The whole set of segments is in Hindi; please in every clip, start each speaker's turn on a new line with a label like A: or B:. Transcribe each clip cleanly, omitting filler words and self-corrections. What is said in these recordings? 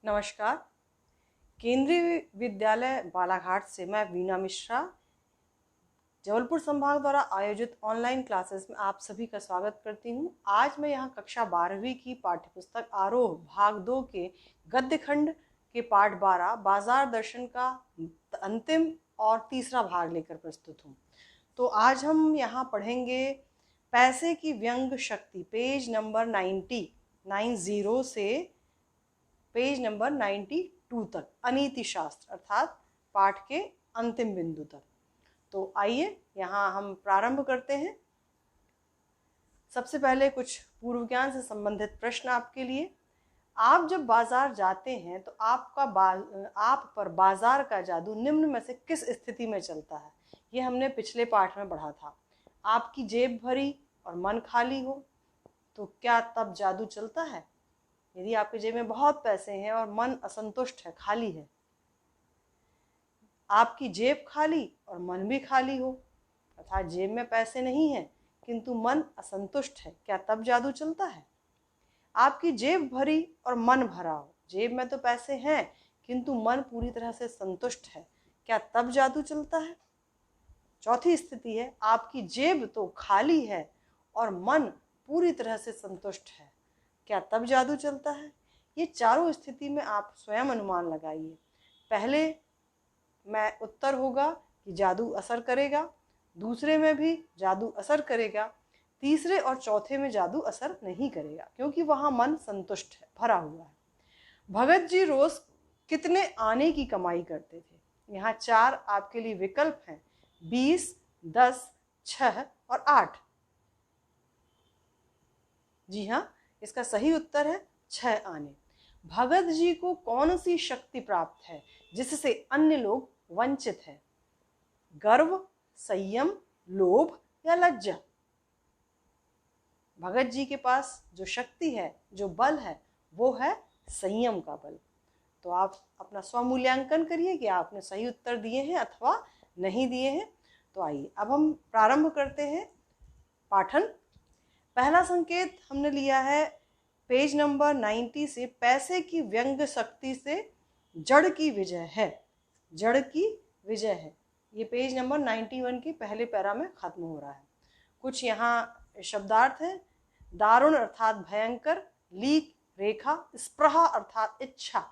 A: नमस्कार। केंद्रीय विद्यालय बालाघाट से मैं वीना मिश्रा जबलपुर संभाग द्वारा आयोजित ऑनलाइन क्लासेस में आप सभी का स्वागत करती हूं। आज मैं यहां कक्षा 12वीं की पाठ्यपुस्तक आरोह भाग 2 के गद्य खंड के पाठ 12 बाजार दर्शन का अंतिम और तीसरा भाग लेकर प्रस्तुत हूं। तो आज हम यहां पढ़ेंगे पैसे की व्यंग शक्ति, पेज नंबर 90 से पेज नंबर 92 तक, अनीति शास्त्र अर्थात पाठ के अंतिम बिंदु तक। तो आइए यहाँ हम प्रारंभ करते हैं। सबसे पहले कुछ पूर्व ज्ञान से संबंधित प्रश्न आपके लिए। आप जब बाजार जाते हैं तो आप पर बाजार का जादू निम्न में से किस स्थिति में चलता है? ये हमने पिछले पाठ में पढ़ा था। आपकी जेब भरी और मन खाली हो तो क्या तब जादू चलता है? यदि आपकी जेब में बहुत पैसे हैं और मन असंतुष्ट है, खाली है। आपकी जेब खाली और मन भी खाली हो, अर्थात जेब में पैसे नहीं हैं किंतु मन असंतुष्ट है, क्या तब जादू चलता है? आपकी जेब भरी और मन भरा हो, जेब में तो पैसे हैं किंतु मन पूरी तरह से संतुष्ट है, क्या तब जादू चलता है? चौथी स्थिति है, आपकी जेब तो खाली है और मन पूरी तरह से संतुष्ट है, क्या तब जादू चलता है? ये चारों स्थिति में आप स्वयं अनुमान लगाइए। पहले में उत्तर होगा कि जादू असर करेगा, दूसरे में भी जादू असर करेगा, तीसरे और चौथे में जादू असर नहीं करेगा क्योंकि वहाँ मन संतुष्ट है, भरा हुआ है। भगत जी रोज कितने आने की कमाई करते थे? यहाँ 4 आपके लिए विकल्प हैं, 20, 10, 6 और 8। जी हाँ, इसका सही उत्तर है 6 आने। भगत जी को कौन सी शक्ति प्राप्त है जिससे अन्य लोग वंचित हैं? गर्व, संयम, लोभ या लज्जा? भगत जी के पास जो शक्ति है, जो बल है, वो है संयम का बल। तो आप अपना स्वमूल्यांकन करिए कि आपने सही उत्तर दिए हैं अथवा नहीं दिए हैं। तो आइए अब हम प्रारंभ करते हैं पाठन। पहला संकेत हमने लिया है पेज नंबर 90 से, पैसे की व्यंग शक्ति से जड़ की विजय है। जड़ की विजय है, ये पेज नंबर 91 के पहले पैरा में खत्म हो रहा है। कुछ यहाँ शब्दार्थ हैं। दारुण अर्थात भयंकर, लीक रेखा, स्पृहा अर्थात इच्छा,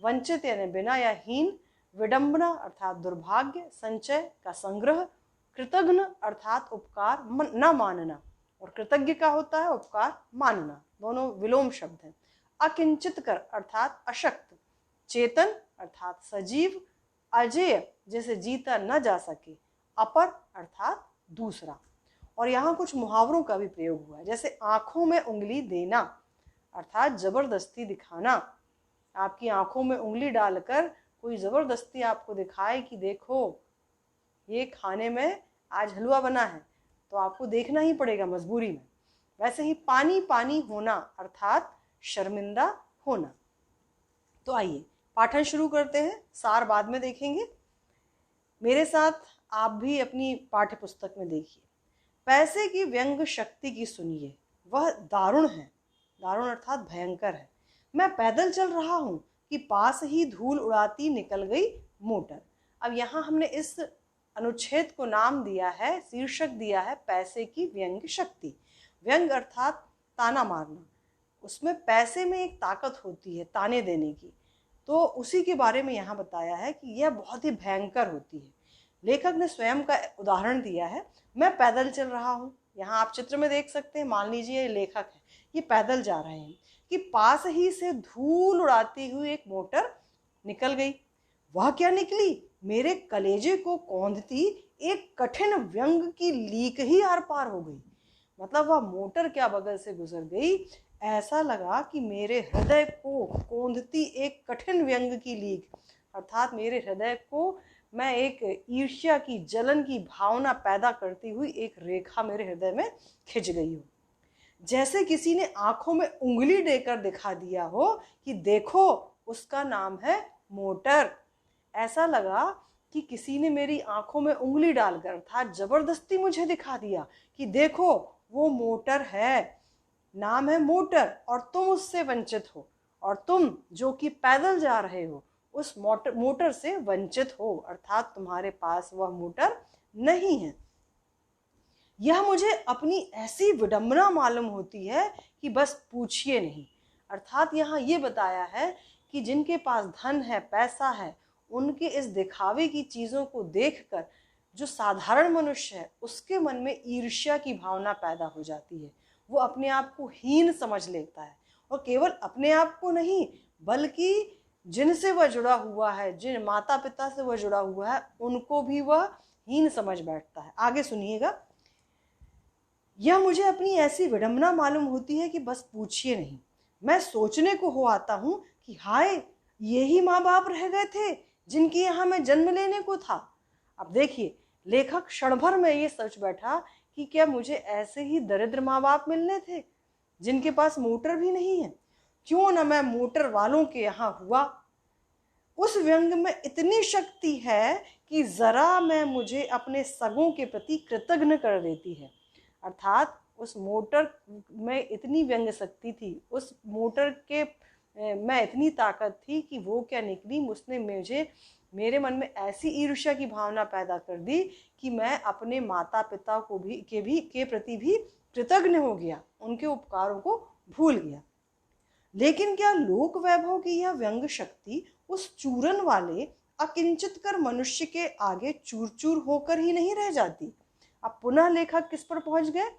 A: वंचित यानी बिना या हीन, विडंबना अर्थात दुर्भाग्य, संचय का संग्रह, कृतघ्न अर्थात उपकार न मानना, और कृतज्ञ का होता है उपकार मानना, दोनों विलोम शब्द हैं। अकिंचित कर अर्थात अशक्त, चेतन अर्थात सजीव, अजेय जैसे जीता न जा सके, अपर अर्थात दूसरा। और यहाँ कुछ मुहावरों का भी प्रयोग हुआ है, जैसे आंखों में उंगली देना अर्थात जबरदस्ती दिखाना। आपकी आंखों में उंगली डालकर कोई जबरदस्ती आपको दिखाए कि देखो ये खाने में आज हलवा बना है, तो आपको देखना ही पड़ेगा मजबूरी में। वैसे ही पानी पानी होना अर्थात शर्मिंदा होना। तो आइए पाठन शुरू करते हैं, सार बाद में देखेंगे। मेरे साथ आप भी अपनी पाठ्य पुस्तक में देखिए। पैसे की व्यंग शक्ति की सुनिए, वह दारुण है, दारुण अर्थात भयंकर है। मैं पैदल चल रहा हूँ कि पास ही धूल उड़ाती निकल गई मोटर। अब यहाँ हमने इस अनुच्छेद को नाम दिया है, शीर्षक दिया है पैसे की व्यंग शक्ति। व्यंग अर्थात ताना मारना, उसमें पैसे में एक ताकत होती है ताने देने की, तो उसी के बारे में यहाँ बताया है कि यह बहुत ही भयंकर होती है। लेखक ने स्वयं का उदाहरण दिया है, मैं पैदल चल रहा हूँ। यहाँ आप चित्र में देख सकते हैं, मान लीजिए ये लेखक है, ये पैदल जा रहे हैं कि पास ही से धूल उड़ाती हुई एक मोटर निकल गई। वह क्या निकली? मेरे कलेजे को कौंधती एक कठिन व्यंग की लीक ही आर पार हो गई। मतलब वह मोटर क्या बगल से गुजर गई, ऐसा लगा कि मेरे हृदय को कौंधती एक कठिन व्यंग की लीक, अर्थात मेरे हृदय को मैं एक ईर्ष्या की, जलन की भावना पैदा करती हुई एक रेखा मेरे हृदय में खिंच गई हो। जैसे किसी ने आंखों में उंगली देकर दिखा दिया हो कि देखो उसका नाम है मोटर। ऐसा लगा कि किसी ने मेरी आंखों में उंगली डालकर अर्थात जबरदस्ती मुझे दिखा दिया कि देखो वो मोटर है, नाम है मोटर और तुम उससे वंचित हो। और तुम जो कि पैदल जा रहे हो उस मोटर से वंचित हो, अर्थात तुम्हारे पास वह मोटर नहीं है। यह मुझे अपनी ऐसी विडंबना मालूम होती है कि बस पूछिए नहीं। अर्थात यहाँ ये बताया है कि जिनके पास धन है, पैसा है, उनके इस दिखावे की चीज़ों को देखकर जो साधारण मनुष्य है उसके मन में ईर्ष्या की भावना पैदा हो जाती है। वो अपने आप को हीन समझ लेता है, और केवल अपने आप को नहीं बल्कि जिनसे वह जुड़ा हुआ है, जिन माता पिता से वह जुड़ा हुआ है, उनको भी वह हीन समझ बैठता है। आगे सुनिएगा। यह मुझे अपनी ऐसी विडंबना मालूम होती है कि बस पूछिए नहीं। मैं सोचने को हो आता हूँ कि हाय, यही माँ बाप रह गए थे जिनकी यहाँ मैं जन्म लेने को था। अब देखिए, लेखक क्षण भर में ये सोच बैठा कि क्या मुझे ऐसे ही दरिद्र माँ बाप मिलने थे जिनके पास मोटर भी नहीं है? क्यों न मैं मोटर वालों के यहाँ हुआ। उस व्यंग में इतनी शक्ति है कि जरा मैं मुझे अपने सगों के प्रति कृतज्ञ कर देती है। अर्थात उस मोटर में इतनी व्यंग शक्ति थी, उस मोटर के में इतनी ताकत थी कि वो क्या निकली, उसने मुझे मेरे मन में ऐसी ईर्ष्या की भावना पैदा कर दी कि मैं अपने माता पिता को के प्रति भी कृतज्ञ हो गया, उनके उपकारों को भूल गया। लेकिन क्या लोक वैभव की यह व्यंग शक्ति उस चूरन वाले अकिंचित कर मनुष्य के आगे चूर चूर होकर ही नहीं रह जाती? अब पुनः लेखक किस पर पहुंच गए?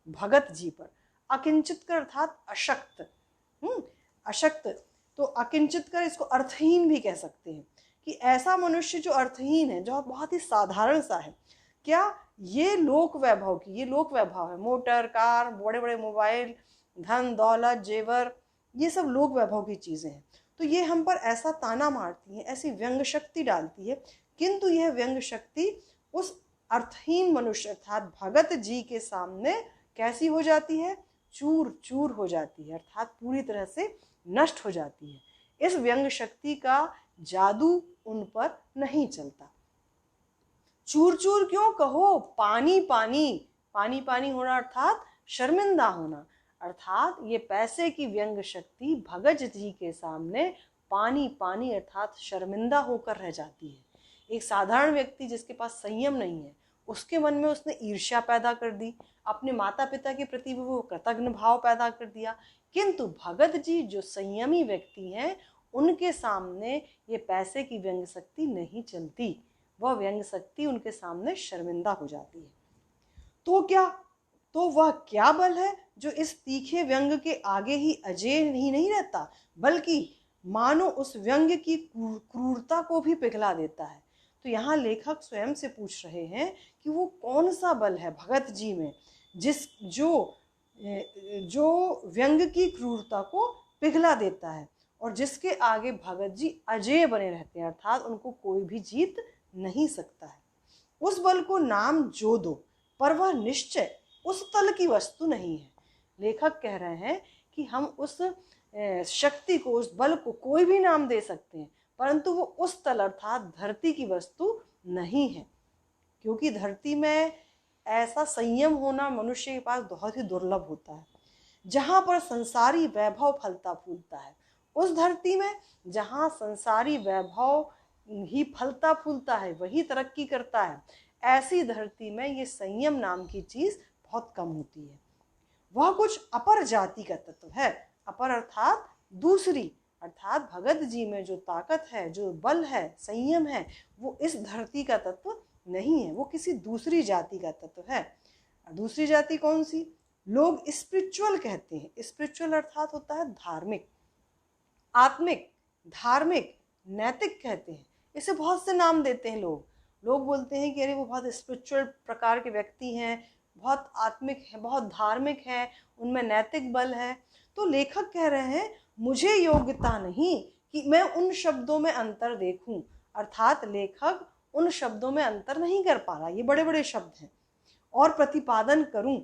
A: भगत जी पर। अकिंचित कर अर्थात अशक्त। अशक्त तो अकिंचित कर इसको अर्थहीन भी कह सकते हैं, कि ऐसा मनुष्य जो अर्थहीन है, जो बहुत ही साधारण सा है, क्या ये लोक वैभव की, ये लोक वैभव है, मोटर, कार, बड़े बड़े मोबाइल, धन दौलत, जेवर, ये सब लोक वैभव की चीजें हैं, तो ये हम पर ऐसा ताना मारती हैं, ऐसी व्यंग शक्ति डालती है। किंतु यह व्यंग शक्ति उस अर्थहीन मनुष्य अर्थात भगत जी के सामने कैसी हो जाती है? चूर चूर हो जाती है, अर्थात पूरी तरह से नष्ट हो जाती है। इस व्यंग शक्ति का जादू उन पर नहीं चलता। चूर चूर क्यों कहो? पानी पानी, पानी पानी होना अर्थात शर्मिंदा होना। अर्थात ये पैसे की व्यंग शक्ति भगत जी के सामने पानी पानी अर्थात शर्मिंदा होकर रह जाती है। एक साधारण व्यक्ति जिसके पास संयम नहीं है, उसके मन में उसने ईर्ष्या पैदा कर दी, अपने माता पिता के प्रति भी वो कृतज्ञ भाव पैदा कर दिया। किंतु भगत जी जो संयमी व्यक्ति हैं, उनके सामने ये पैसे की व्यंग शक्ति नहीं चलती, वह व्यंग शक्ति उनके सामने शर्मिंदा हो जाती है। तो क्या, तो वह क्या बल है जो इस तीखे व्यंग के आगे ही अजेय ही नहीं रहता, बल्कि मानो उस व्यंग की क्रूरता को भी पिघला देता है? तो यहाँ लेखक स्वयं से पूछ रहे हैं कि वो कौन सा बल है भगत जी में जो व्यंग की क्रूरता को पिघला देता है और जिसके आगे भगत जी अजेय बने रहते हैं, अर्थात उनको कोई भी जीत नहीं सकता है। उस बल को नाम जो दो, पर वह निश्चय उस तल की वस्तु नहीं है। लेखक कह रहे हैं कि हम उस शक्ति को, उस बल को कोई भी नाम दे सकते हैं, परंतु वो उस तल अर्थात धरती की वस्तु नहीं है, क्योंकि धरती में ऐसा संयम होना मनुष्य के पास बहुत ही दुर्लभ होता है। जहाँ पर संसारी वैभव फलता फूलता है, उस धरती में जहाँ संसारी वैभव ही फलता फूलता है, वही तरक्की करता है, ऐसी धरती में ये संयम नाम की चीज बहुत कम होती है। वह कुछ अपर जाति का तत्व है। अपर अर्थात दूसरी, अर्थात भगत जी में जो ताकत है, जो बल है, संयम है, वो इस धरती का तत्व नहीं है, वो किसी दूसरी जाति का तत्व है। दूसरी जाति कौन सी? लोग स्पिरिचुअल कहते हैं। स्पिरिचुअल अर्थात होता है धार्मिक, आत्मिक, धार्मिक, नैतिक कहते हैं। इसे बहुत से नाम देते हैं लोग बोलते हैं कि अरे वो बहुत स्पिरिचुअल प्रकार के व्यक्ति हैं, बहुत आत्मिक है, बहुत धार्मिक है, उनमें नैतिक बल है। तो लेखक कह रहे हैं मुझे योग्यता नहीं कि मैं उन शब्दों में अंतर देखूं, अर्थात लेखक उन शब्दों में अंतर नहीं कर पा रहा, ये बड़े बड़े शब्द हैं, और प्रतिपादन करूं।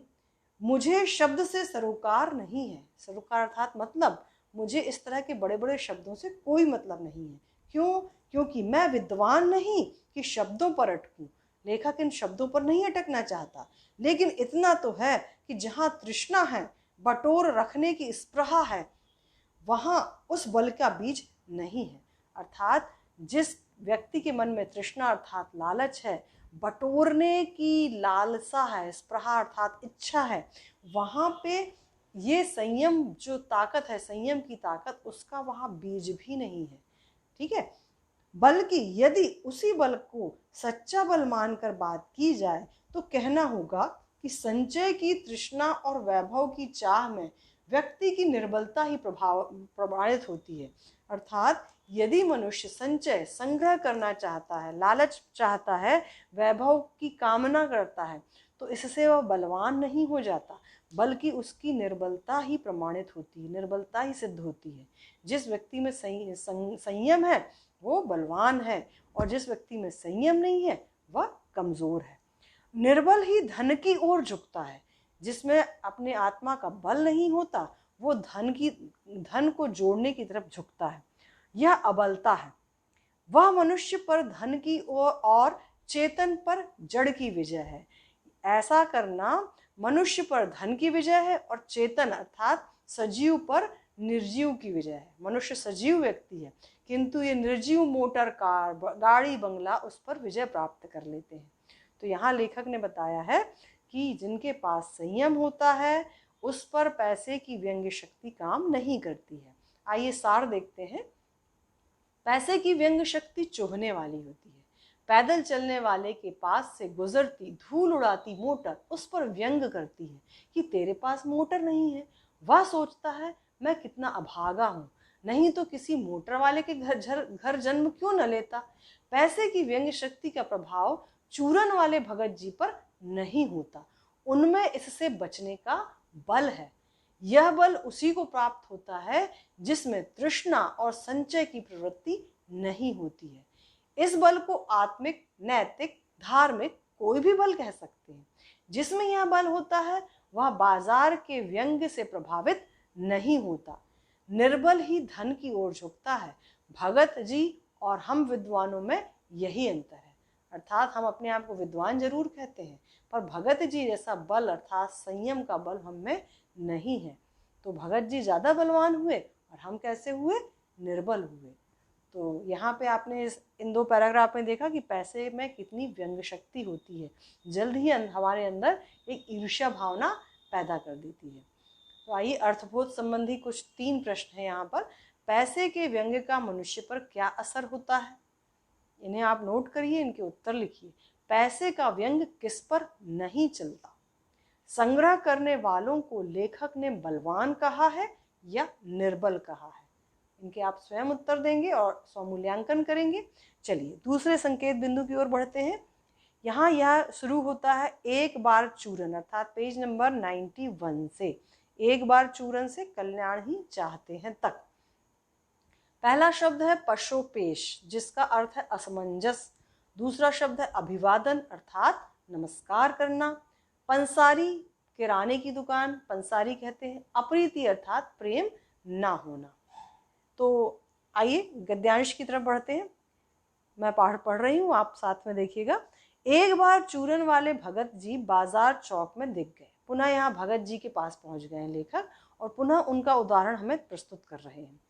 A: मुझे शब्द से सरोकार नहीं है। सरोकार अर्थात मतलब, मुझे इस तरह के बड़े बड़े शब्दों से कोई मतलब नहीं है। क्यों? क्योंकि मैं विद्वान नहीं कि शब्दों पर अटकूं। लेखक इन शब्दों पर नहीं अटकना चाहता, लेकिन इतना तो है कि जहाँ तृष्णा है, बटोर रखने की स्पृहा है, वहाँ उस बल का बीज नहीं है। अर्थात जिस व्यक्ति के मन में तृष्णा अर्थात लालच है, बटोरने की लालसा है, स्पृहा अर्थात इच्छा है, वहाँ पे ये संयम जो ताकत है, संयम की ताकत, उसका वहाँ बीज भी नहीं है। ठीक है, बल्कि यदि उसी बल को सच्चा बल मानकर बात की जाए तो कहना होगा कि संचय की तृष्णा और वैभव की चाह में व्यक्ति की निर्बलता ही प्रमाणित होती है। अर्थात यदि मनुष्य संचय संग्रह करना चाहता है, लालच चाहता है, वैभव की कामना करता है, तो इससे वह बलवान नहीं हो जाता, बल्कि उसकी निर्बलता ही प्रमाणित होती है, निर्बलता ही सिद्ध होती है। जिस व्यक्ति में संयम है वो बलवान है, और जिस व्यक्ति में संयम नहीं है वह कमजोर है। निर्बल ही धन की ओर झुकता है। जिसमें अपने आत्मा का बल नहीं होता वो धन को जोड़ने की तरफ झुकता है। यह अबलता है। वह मनुष्य पर धन की ओर और चेतन पर जड़ की विजय है। ऐसा करना मनुष्य पर धन की विजय है और चेतन अर्थात सजीव पर निर्जीव की विजय है। मनुष्य सजीव व्यक्ति है, किंतु ये निर्जीव मोटर कार, गाड़ी, बंगला उस पर विजय प्राप्त कर लेते हैं। तो यहाँ लेखक ने बताया है कि जिनके पास संयम होता है उस पर पैसे की व्यंग्य शक्ति काम नहीं करती है। आइए सार देखते हैं। पैसे की व्यंग्य शक्ति चुभने वाली होती है। पैदल चलने वाले के पास से गुजरती धूल उड़ाती मोटर उस पर व्यंग करती है कि तेरे पास मोटर नहीं है। वह सोचता है मैं कितना अभागा हूँ, नहीं तो किसी मोटर वाले के घर जन्म क्यों न लेता। पैसे की व्यंग्य शक्ति का प्रभाव चूरन वाले भगत जी पर नहीं होता। उनमें इससे बचने का बल है। यह बल उसी को प्राप्त होता है जिसमें तृष्णा और संचय की प्रवृत्ति नहीं होती है। इस बल को आत्मिक, नैतिक, धार्मिक कोई भी बल कह सकते हैं। जिसमें यह बल होता है वह बाजार के व्यंग से प्रभावित नहीं होता। निर्बल ही धन की ओर झुकता है। भगत जी और हम विद्वानों में यही अंतर है। अर्थात हम अपने आप को विद्वान जरूर कहते हैं, पर भगत जी जैसा बल अर्थात संयम का बल हम में नहीं है। तो भगत जी ज्यादा बलवान हुए और हम कैसे हुए? निर्बल हुए। तो यहाँ पे आपने इन दो पैराग्राफ में देखा कि पैसे में कितनी व्यंग्य शक्ति होती है, जल्द ही हमारे अंदर एक ईर्ष्या भावना पैदा कर देती है। तो आइए अर्थबोध संबंधी कुछ 3 प्रश्न हैं यहाँ पर। पैसे के व्यंग्य का मनुष्य पर क्या असर होता है? इन्हें आप नोट करिए, इनके उत्तर लिखिए। पैसे का व्यंग किस पर नहीं चलता? संग्रह करने वालों को लेखक ने बलवान कहा है या निर्बल कहा है? इनके आप स्वयं उत्तर देंगे और स्वमूल्यांकन करेंगे। चलिए दूसरे संकेत बिंदु की ओर बढ़ते हैं। यहाँ यह शुरू होता है एक बार चूरन अर्थात पेज नंबर 91 से। एक बार चूरन से कल्याण ही चाहते हैं तक। पहला शब्द है पशोपेश जिसका अर्थ है असमंजस। दूसरा शब्द है अभिवादन अर्थात नमस्कार करना। पंसारी किराने की दुकान पंसारी कहते हैं। अप्रीति अर्थात प्रेम ना होना। तो आइए गद्यांश की तरफ बढ़ते हैं। मैं पढ़ रही हूँ, आप साथ में देखिएगा। एक बार चूरन वाले भगत जी बाजार चौक में दिख गए। पुनः यहाँ भगत जी के पास पहुंच गए हैं लेखक और पुनः उनका उदाहरण हमें प्रस्तुत कर रहे हैं।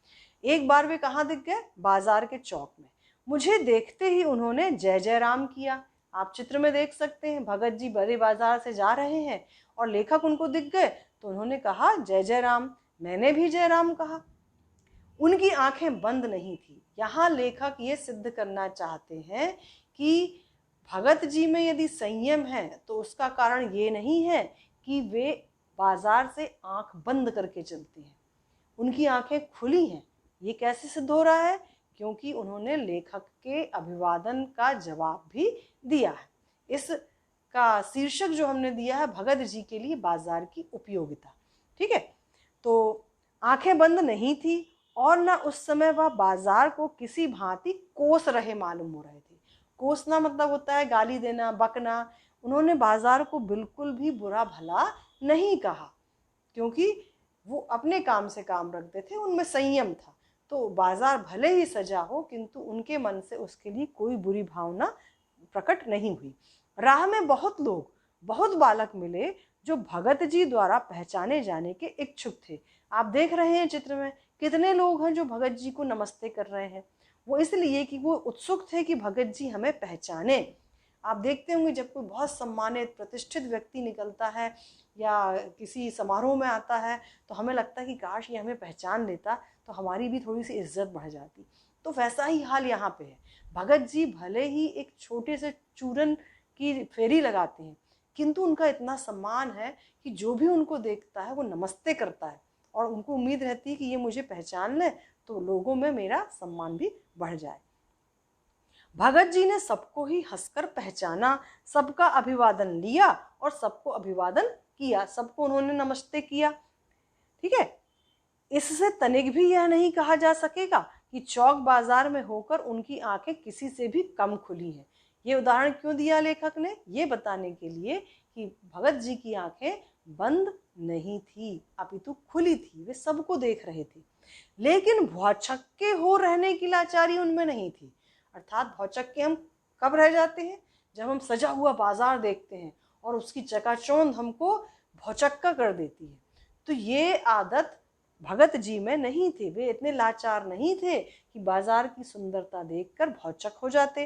A: एक बार वे कहाँ दिख गए? बाजार के चौक में। मुझे देखते ही उन्होंने जय जय राम किया। आप चित्र में देख सकते हैं भगत जी बड़े बाजार से जा रहे हैं और लेखक उनको दिख गए तो उन्होंने कहा जय जय राम। मैंने भी जय राम कहा। उनकी आंखें बंद नहीं थी। यहाँ लेखक ये सिद्ध करना चाहते हैं कि भगत जी में यदि संयम है तो उसका कारण ये नहीं है कि वे बाजार से आंख बंद करके चलते हैं। उनकी आंखें खुली हैं। ये कैसे सिद्ध हो रहा है? क्योंकि उन्होंने लेखक के अभिवादन का जवाब भी दिया है। इसका शीर्षक जो हमने दिया है भगत जी के लिए बाजार की उपयोगिता। ठीक है, तो आंखें बंद नहीं थी और न उस समय वह बाजार को किसी भांति कोस रहे मालूम हो रहे थे। कोसना मतलब होता है गाली देना, बकना। उन्होंने बाजार को बिल्कुल भी बुरा भला नहीं कहा क्योंकि वो अपने काम से काम रखते थे, उनमें संयम था। तो बाजार भले ही सजा हो किंतु उनके मन से उसके लिए कोई बुरी भावना प्रकट नहीं हुई। राह में बहुत लोग, बहुत बालक मिले जो भगत जी द्वारा पहचाने जाने के इच्छुक थे। आप देख रहे हैं चित्र में कितने लोग हैं जो भगत जी को नमस्ते कर रहे हैं? वो इसलिए कि वो उत्सुक थे कि भगत जी हमें पहचाने। आप देखते होंगे जब कोई बहुत सम्मानित प्रतिष्ठित व्यक्ति निकलता है या किसी समारोह में आता है तो हमें लगता है कि काश ये हमें पहचान लेता तो हमारी भी थोड़ी सी इज्जत बढ़ जाती। तो वैसा ही हाल यहाँ पे है। भगत जी भले ही एक छोटे से चूरन की फेरी लगाते हैं, किंतु उनका इतना सम्मान है कि जो भी उनको देखता है वो नमस्ते करता है और उनको उम्मीद रहती है कि ये मुझे पहचान ले तो लोगों में मेरा सम्मान भी बढ़ जाए। भगत जी ने सबको ही हंसकर पहचाना, सबका अभिवादन लिया और सबको अभिवादन किया, सबको उन्होंने नमस्ते किया। ठीक है, इससे तनिक भी यह नहीं कहा जा सकेगा कि चौक बाजार में होकर उनकी आंखें किसी से भी कम खुली हैं। ये उदाहरण क्यों दिया लेखक ने? ये बताने के लिए कि भगत जी की आंखें बंद नहीं थी अपितु खुली थी, वे सबको देख रहे थे। लेकिन भौचक्के हो रहने की लाचारी उनमें नहीं थी। अर्थात भौचक्के हम कब रह जाते हैं? जब हम सजा हुआ बाजार देखते हैं और उसकी चकाचौंध हमको भौचक्का कर देती है। तो ये आदत भगत जी में नहीं थी। वे इतने लाचार नहीं थे कि बाजार की सुंदरता देखकर भौचक हो जाते।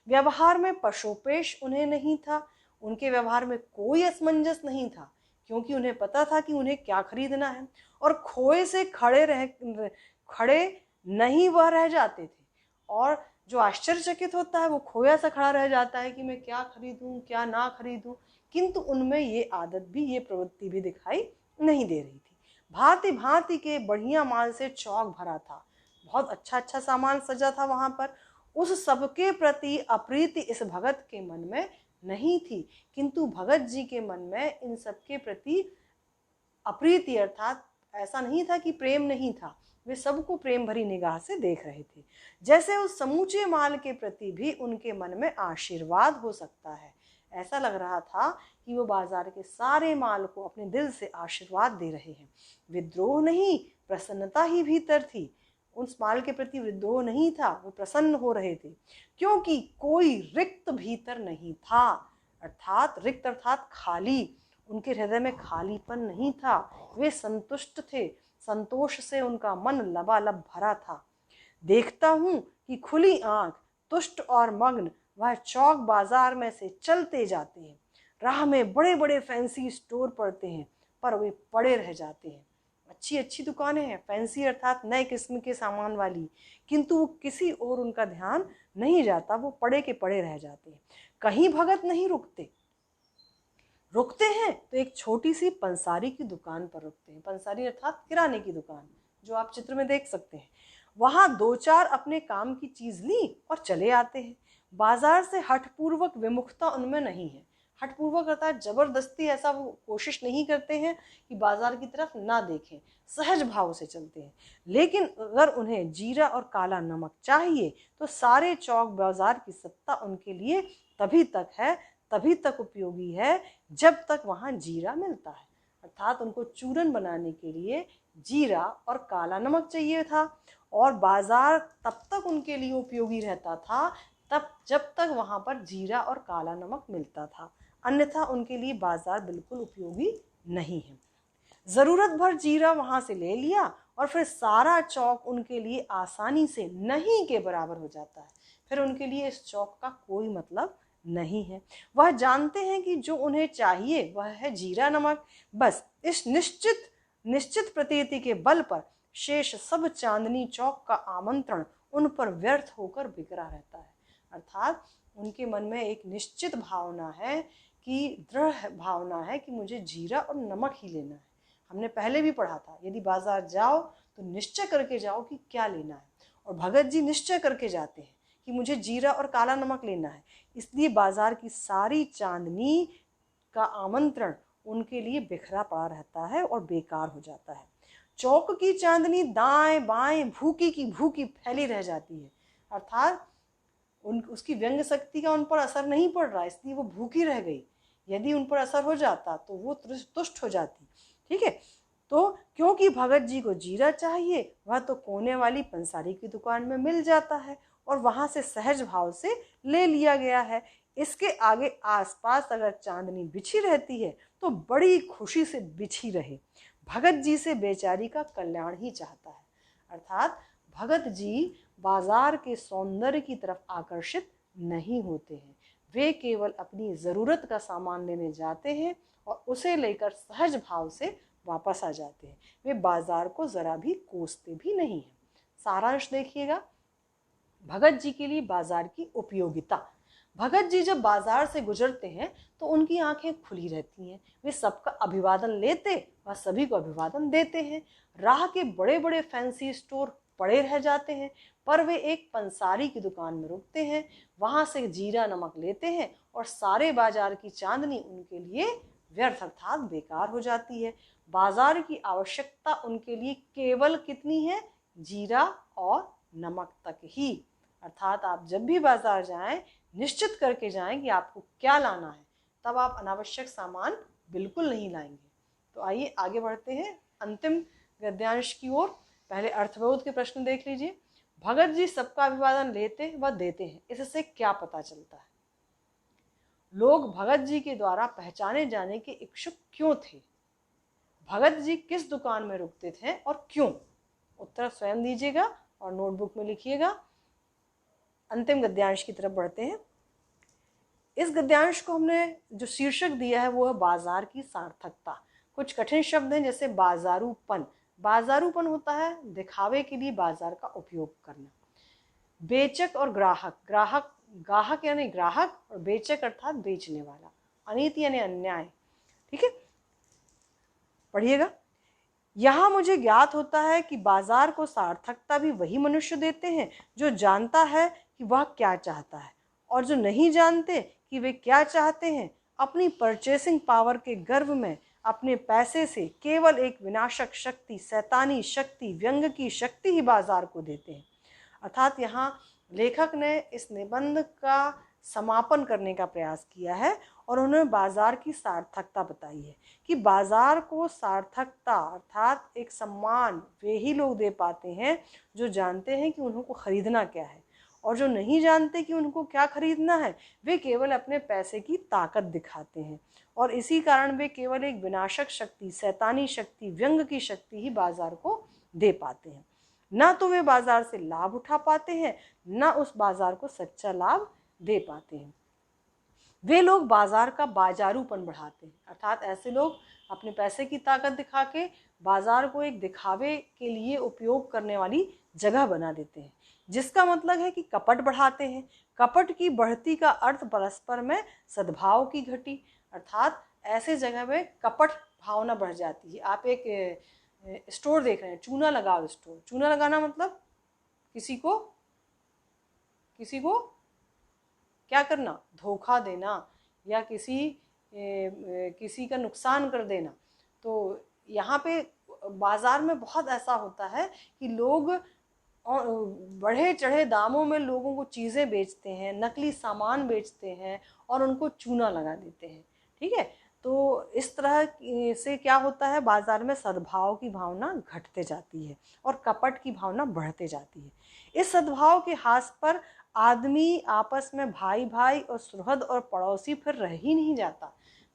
A: व्यवहार में पशोपेश उन्हें नहीं था, उनके व्यवहार में कोई असमंजस नहीं था, क्योंकि उन्हें पता था कि उन्हें क्या खरीदना है और खोए से खड़े नहीं वह रह जाते थे। और जो आश्चर्यचकित होता है वो खोया सा खड़ा रह जाता है कि मैं क्या खरीदूं क्या ना खरीदूं, किंतु उनमें ये आदत भी ये प्रवृत्ति भी दिखाई नहीं दे रही थी। भांति भांति के बढ़िया माल से चौक भरा था, बहुत अच्छा अच्छा सामान सजा था वहां पर। उस सबके प्रति अप्रीति इस भगत के मन में नहीं थी, किंतु भगत जी के मन में इन सबके प्रति अप्रीति अर्थात ऐसा नहीं था कि प्रेम नहीं था, वे सबको प्रेम भरी निगाह से देख रहे थे। जैसे उस समूचे माल के प्रति भी उनके मन में आशीर्वाद हो सकता है। ऐसा लग रहा था कि वो बाजार के सारे माल को अपने दिल से आशीर्वाद दे रहे हैं। विद्रोह नहीं, प्रसन्नता ही भीतर थी। उस माल के प्रति विद्रोह नहीं था, वे प्रसन्न हो रहे थे, क्योंकि कोई रिक्त भीतर नहीं था। अर्थात रिक्त अर्थात खाली, उनके हृदय में खालीपन नहीं था, वे संतुष्ट थे, संतोष से उनका मन लबालब भरा था। देखता हूं कि खुली आंख, तुष्ट और मग्न वह चौक बाजार में से चलते जाते हैं। राह में बड़े बड़े फैंसी स्टोर पड़ते हैं, पर वे पड़े रह जाते हैं। अच्छी अच्छी दुकानें हैं, फैंसी अर्थात नए किस्म के सामान वाली, किंतु वो किसी और उनका ध्यान नहीं जाता, वो पड़े के पड़े रह जाते हैं। कहीं भगत नहीं रुकते हैं तो एक छोटी सी पंसारी की दुकान पर रुकते हैं। पंसारी अर्थात किराने की दुकान, जो आप चित्र में देख सकते हैं। वहां दो चार अपने काम की चीज ली और चले आते हैं। बाजार से हठपूर्वक विमुखता उनमें नहीं है। हठपूर्वक अर्थात जबरदस्ती ऐसा वो कोशिश नहीं करते हैं कि बाजार की तरफ ना देखें, सहज भाव से चलते हैं। लेकिन अगर उन्हें जीरा और काला नमक चाहिए तो सारे चौक बाजार की सत्ता उनके लिए तभी तक उपयोगी है जब तक वहां जीरा मिलता है। अर्थात उनको चूरन बनाने के लिए जीरा और काला नमक चाहिए था, और बाजार तब तक उनके लिए उपयोगी रहता था तब जब तक वहां पर जीरा और काला नमक मिलता था, अन्यथा उनके लिए बाजार बिल्कुल उपयोगी नहीं है। जरूरत भर जीरा वहां से ले लिया और फिर सारा चौक उनके लिए आसानी से नहीं के बराबर हो जाता है। फिर उनके लिए इस चौक का कोई मतलब नहीं है। वह जानते हैं कि जो उन्हें चाहिए वह है जीरा नमक। बस इस निश्चित प्रतीति के बल पर शेष सब चांदनी चौक का आमंत्रण उन पर व्यर्थ होकर बिखरा रहता है। अर्थात उनके मन में एक निश्चित भावना है कि दृढ़ भावना है कि मुझे जीरा और नमक ही लेना है। हमने पहले भी पढ़ा था, यदि बाजार जाओ तो निश्चय करके जाओ कि क्या लेना है, और भगत जी निश्चय करके जाते हैं कि मुझे जीरा और काला नमक लेना है। इसलिए बाजार की सारी चांदनी का आमंत्रण उनके लिए बिखरा पड़ा रहता है और बेकार हो जाता है। चौक की चांदनी दाएं बाएं भूखी की भूखी फैली रह जाती है। अर्थात उसकी व्यंग शक्ति का उन पर असर नहीं पड़ रहा, इसलिए वो भूखी रह गई। यदि उन पर असर हो जाता तो वो तुष्ट हो जाती। ठीक है, तो क्योंकि भगत जी को जीरा चाहिए, वह तो कोने वाली पंसारी की दुकान में मिल जाता है और वहां से सहज भाव से ले लिया गया है। इसके आगे आसपास अगर चांदनी बिछी रहती है तो बड़ी खुशी से बिछी रहे। भगत जी से बेचारी का कल्याण ही चाहता है। अर्थात भगत जी बाजार के सौंदर्य की तरफ आकर्षित नहीं होते हैं। वे केवल अपनी ज़रूरत का सामान लेने जाते हैं और उसे लेकर सहज भाव से वापस आ जाते हैं। वे बाजार को ज़रा भी कोसते भी नहीं हैं। सारांश देखिएगा, भगत जी के लिए बाजार की उपयोगिता। भगत जी जब बाजार से गुजरते हैं तो उनकी आंखें खुली रहती हैं। वे सबका अभिवादन लेते व सभी को अभिवादन देते हैं। राह के बड़े बड़े फैंसी स्टोर पड़े रह जाते हैं, पर वे एक पंसारी की दुकान में रुकते हैं, वहां से जीरा नमक लेते हैं और सारे बाजार की चांदनी उनके लिए व्यर्थ अर्थात बेकार हो जाती है। बाजार की आवश्यकता उनके लिए केवल कितनी है? जीरा और नमक तक ही। अर्थात आप जब भी बाजार जाएं, निश्चित करके जाएं कि आपको क्या लाना है, तब आप अनावश्यक सामान बिल्कुल नहीं लाएंगे। तो आइए आगे बढ़ते हैं अंतिम गद्यांश की ओर। पहले अर्थबोध के प्रश्न देख लीजिए। भगत जी सबका अभिवादन लेते व देते हैं, इससे क्या पता चलता है? लोग भगत जी के द्वारा पहचाने जाने के इच्छुक क्यों थे? भगत जी किस दुकान में रुकते थे और क्यों? उत्तर स्वयं दीजिएगा और नोटबुक में लिखिएगा। अंतिम गद्यांश की तरफ बढ़ते हैं। इस गद्यांश को हमने जो शीर्षक दिया है वो है बाजार की सार्थकता। कुछ कठिन शब्द हैं जैसे बाजारूपन। बाजारूपन होता है दिखावे के लिए बाजार का उपयोग करना। बेचक और ग्राहक, गाहक यानी ग्राहक और बेचक अर्थात बेचने वाला। अनीति यानी अन्याय। ठीक है, पढ़िएगा। यहाँ मुझे ज्ञात होता है कि बाजार को सार्थकता भी वही मनुष्य देते हैं जो जानता है कि वह क्या चाहता है और जो नहीं जानते कि वे क्या चाहते हैं। अपनी परचेसिंग पावर के गर्व में अपने पैसे से केवल एक विनाशक शक्ति, शैतानी शक्ति, व्यंग की शक्ति ही बाजार को देते हैं। अर्थात यहाँ लेखक ने इस निबंध का समापन करने का प्रयास किया है और उन्होंने बाजार की सार्थकता बताई है कि बाजार को सार्थकता अर्थात एक सम्मान वे ही लोग दे पाते हैं जो जानते हैं कि उनको खरीदना क्या है, और जो नहीं जानते कि उनको क्या खरीदना है वे केवल अपने पैसे की ताकत दिखाते हैं और इसी कारण वे केवल एक विनाशक शक्ति, शैतानी शक्ति, व्यंग की शक्ति ही बाजार को दे पाते हैं। ना तो वे बाजार से लाभ उठा पाते हैं, ना उस बाजार को सच्चा लाभ दे पाते हैं। वे लोग बाजार का बाजारूपन बढ़ाते हैं, अर्थात ऐसे लोग अपने पैसे की ताकत दिखा के बाजार को एक दिखावे के लिए उपयोग करने वाली जगह बना देते हैं, जिसका मतलब है कि कपट बढ़ाते हैं। कपट की बढ़ती का अर्थ परस्पर में सद्भाव की घटी, अर्थात ऐसे जगह में कपट भावना बढ़ जाती है। आप एक स्टोर देख रहे हैं, चूना लगाओ स्टोर। चूना लगाना मतलब किसी को क्या करना? धोखा देना या किसी का नुकसान कर देना। तो यहाँ पे बाजार में बहुत ऐसा होता है कि लोग बढ़े चढ़े दामों में लोगों को चीज़ें बेचते हैं, नकली सामान बेचते हैं और उनको चूना लगा देते हैं। ठीक है, तो इस तरह से क्या होता है, बाजार में सद्भाव की भावना घटते जाती है और कपट की भावना बढ़ते जाती है। इस सद्भाव के हाथ पर आदमी आपस में भाई भाई और सुहृद और पड़ोसी फिर रह ही नहीं जाता।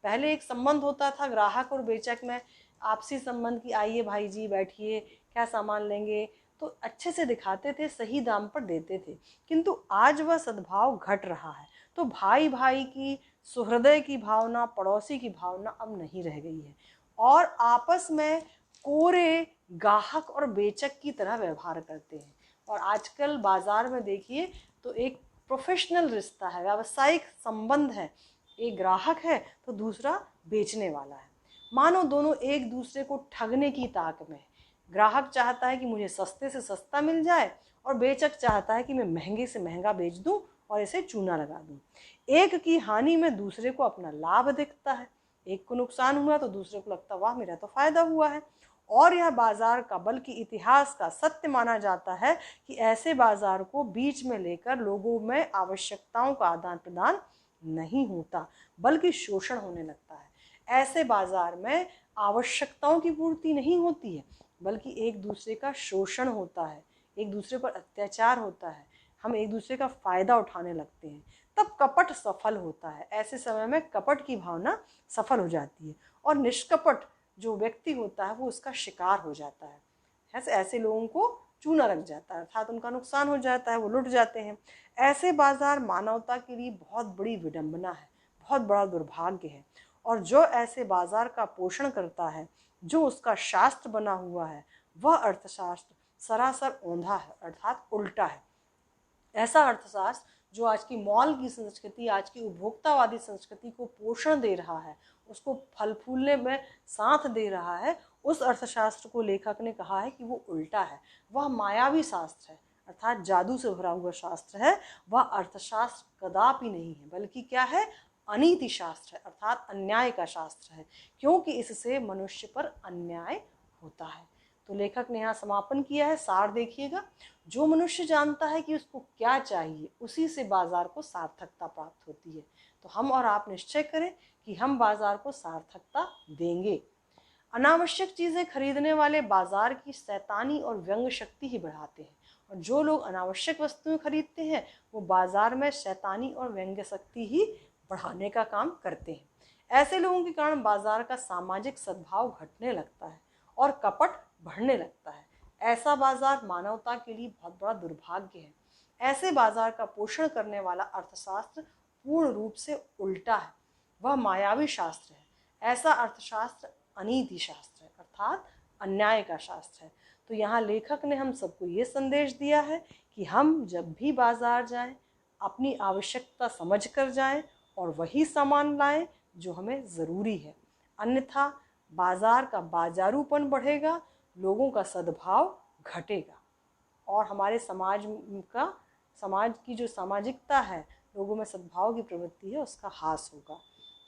A: पहले एक संबंध होता था ग्राहक और बेचक में, आपसी संबंध की, आइए भाई जी बैठिए, क्या सामान लेंगे, तो अच्छे से दिखाते थे, सही दाम पर देते थे। किंतु आज वह सद्भाव घट रहा है। तो भाई भाई की, सुहृदय की भावना, पड़ोसी की भावना अब नहीं रह गई है और आपस में कोरे गाहक और बेचक की तरह व्यवहार करते हैं। और आजकल बाजार में देखिए तो एक प्रोफेशनल रिश्ता है, व्यावसायिक संबंध है। एक ग्राहक है तो दूसरा बेचने वाला है। मानो दोनों एक दूसरे को ठगने की ताक में है। ग्राहक चाहता है कि मुझे सस्ते से सस्ता मिल जाए और बेचक चाहता है कि मैं महंगे से महंगा बेच दूं और इसे चूना लगा दूं। एक की हानि में दूसरे को अपना लाभ दिखता है। एक को नुकसान हुआ तो दूसरे को लगता वाह मेरा तो फायदा हुआ है। और यह बाजार का बल्कि इतिहास का सत्य माना जाता है कि ऐसे बाजार को बीच में लेकर लोगों में आवश्यकताओं का आदान प्रदान नहीं होता बल्कि शोषण होने लगता है। ऐसे बाजार में आवश्यकताओं की पूर्ति नहीं होती है बल्कि एक दूसरे का शोषण होता है, एक दूसरे पर अत्याचार होता है, हम एक दूसरे का फायदा उठाने लगते हैं, तब कपट सफल होता है। ऐसे समय में कपट की भावना सफल हो जाती है और निष्कपट जो व्यक्ति होता है वो उसका शिकार हो जाता है। ऐसे लोगों को चूना लग जाता है, अर्थात उनका नुकसान हो जाता है, वो लुट जाते हैं। ऐसे बाजार मानवता के लिए बहुत बड़ी विडंबना है, बहुत बड़ा दुर्भाग्य है। और जो ऐसे बाजार का पोषण करता है, जो उसका शास्त्र बना हुआ है, वह अर्थशास्त्र सरासर औंधा है, अर्थात उल्टा है। ऐसा अर्थशास्त्र जो आज की मॉल की संस्कृति, आज की उपभोक्तावादी संस्कृति को पोषण दे रहा है, उसको फल फूलने में साथ दे रहा है, उस अर्थशास्त्र को लेखक ने कहा है कि वो उल्टा है, वह मायावी शास्त्र है, अर्थात जादू से भरा हुआ शास्त्र है। वह अर्थशास्त्र कदापि नहीं है, बल्कि क्या है, अनीति शास्त्र है, अर्थात अन्याय का शास्त्र है, क्योंकि इससे मनुष्य पर अन्याय होता है। तो लेखक ने यहाँ समापन किया है, सार देखिएगा। जो मनुष्य जानता है कि उसको क्या चाहिए, उसी से बाजार को सार्थकता प्राप्त होती है। तो हम और आप निश्चय करें कि हम बाजार को सार्थकता देंगे। अनावश्यक चीज़ें खरीदने वाले बाजार की शैतानी और व्यंग शक्ति ही बढ़ाते हैं, और जो लोग अनावश्यक वस्तुएं खरीदते हैं वो बाजार में शैतानी और व्यंग्य शक्ति ही बढ़ाने का काम करते हैं। ऐसे लोगों के कारण बाजार का सामाजिक सद्भाव घटने लगता है और कपट बढ़ने लगता है। ऐसा बाजार मानवता के लिए बहुत बड़ा दुर्भाग्य है। ऐसे बाजार का पोषण करने वाला अर्थशास्त्र पूर्ण रूप से उल्टा है, वह मायावी शास्त्र है। ऐसा अर्थशास्त्र अनीति शास्त्र है, अर्थात अन्याय का शास्त्र है। तो यहाँ लेखक ने हम सबको ये संदेश दिया है कि हम जब भी बाजार जाएं, अपनी आवश्यकता समझ कर जाएं और वही सामान लाएं जो हमें ज़रूरी है, अन्यथा बाजार का बाजारूपन बढ़ेगा, लोगों का सद्भाव घटेगा और हमारे समाज की जो सामाजिकता है, लोगों में सद्भाव की प्रवृत्ति है, उसका ह्रास होगा।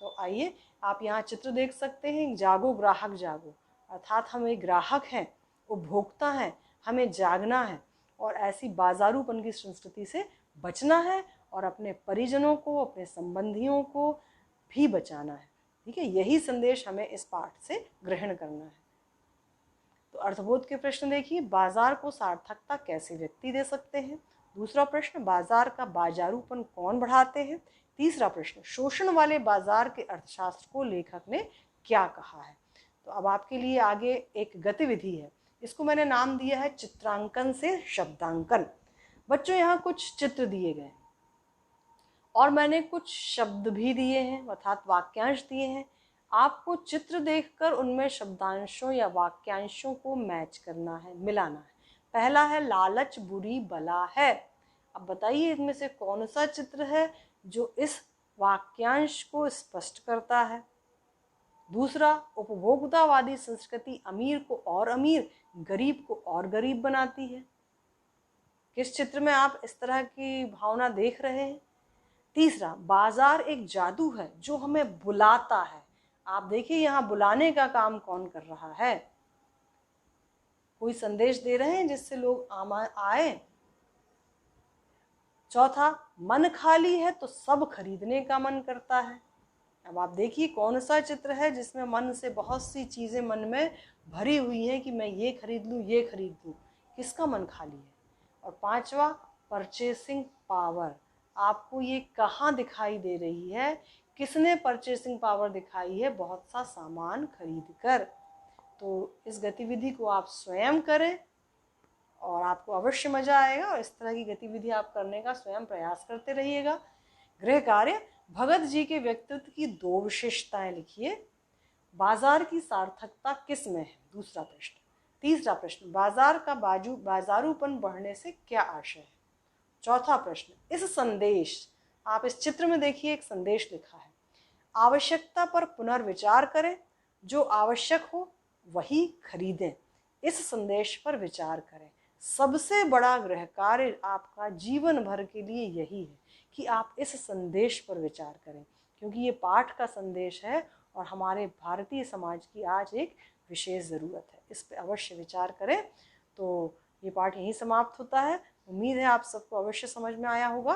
A: तो आइए, आप यहाँ चित्र देख सकते हैं, जागो ग्राहक जागो, अर्थात हम एक ग्राहक हैं, उपभोक्ता हैं, हमें जागना है और ऐसी बाजारूपन की संस्कृति से बचना है और अपने परिजनों को, अपने संबंधियों को भी बचाना है। ठीक है, यही संदेश हमें इस पाठ से ग्रहण करना है। तो अर्थबोध के प्रश्न देखिए, बाजार को सार्थकता कैसे व्यक्ति दे सकते हैं। दूसरा प्रश्न, बाजार का बाजारूपन कौन बढ़ाते हैं। तीसरा प्रश्न, शोषण वाले बाजार के अर्थशास्त्र को लेखक ने क्या कहा है। तो अब आपके लिए आगे एक गतिविधि है, इसको मैंने नाम दिया है चित्रांकन से शब्दांकन। बच्चों, यहाँ कुछ चित्र दिए गए और मैंने कुछ शब्द भी दिए हैं, अर्थात वाक्यांश दिए हैं। आपको चित्र देखकर उनमें शब्दांशों या वाक्यांशों को मैच करना है, मिलाना है। पहला है लालच बुरी बला है। अब बताइए इनमें से कौन सा चित्र है जो इस वाक्यांश को स्पष्ट करता है। दूसरा, उपभोक्तावादी संस्कृति अमीर को और अमीर, गरीब को और गरीब बनाती है। किस चित्र में आप इस तरह की भावना देख रहे हैं। तीसरा, बाजार एक जादू है जो हमें बुलाता है। आप देखिए यहाँ बुलाने का काम कौन कर रहा है, कोई संदेश दे रहे हैं जिससे लोग आए। चौथा, मन खाली है तो सब खरीदने का मन करता है। अब आप देखिए कौन सा चित्र है जिसमें मन से बहुत सी चीज़ें मन में भरी हुई हैं कि मैं ये खरीद लूँ, ये खरीद लूँ, किसका मन खाली है। और पांचवा, परचेसिंग पावर। आपको ये कहाँ दिखाई दे रही है, किसने परचेसिंग पावर दिखाई है, बहुत सा सामान खरीद कर। तो इस गतिविधि को आप स्वयं करें और आपको अवश्य मजा आएगा और इस तरह की गतिविधि आप करने का स्वयं प्रयास करते रहिएगा। गृह कार्य, भगत जी के व्यक्तित्व की 2 विशेषताएं लिखिए। बाजार की सार्थकता किस में है, दूसरा प्रश्न। तीसरा प्रश्न, बाजार का बाजारूपन बढ़ने से क्या आशय है। चौथा प्रश्न, इस संदेश, आप इस चित्र में देखिए एक संदेश लिखा है, आवश्यकता पर पुनर्विचार करें, जो आवश्यक हो वही खरीदें। इस संदेश पर विचार करें। सबसे बड़ा गृह कार्य आपका जीवन भर के लिए यही है कि आप इस संदेश पर विचार करें, क्योंकि ये पाठ का संदेश है और हमारे भारतीय समाज की आज एक विशेष ज़रूरत है। इस पर अवश्य विचार करें। तो ये पाठ यहीं समाप्त होता है। उम्मीद है आप सबको अवश्य समझ में आया होगा।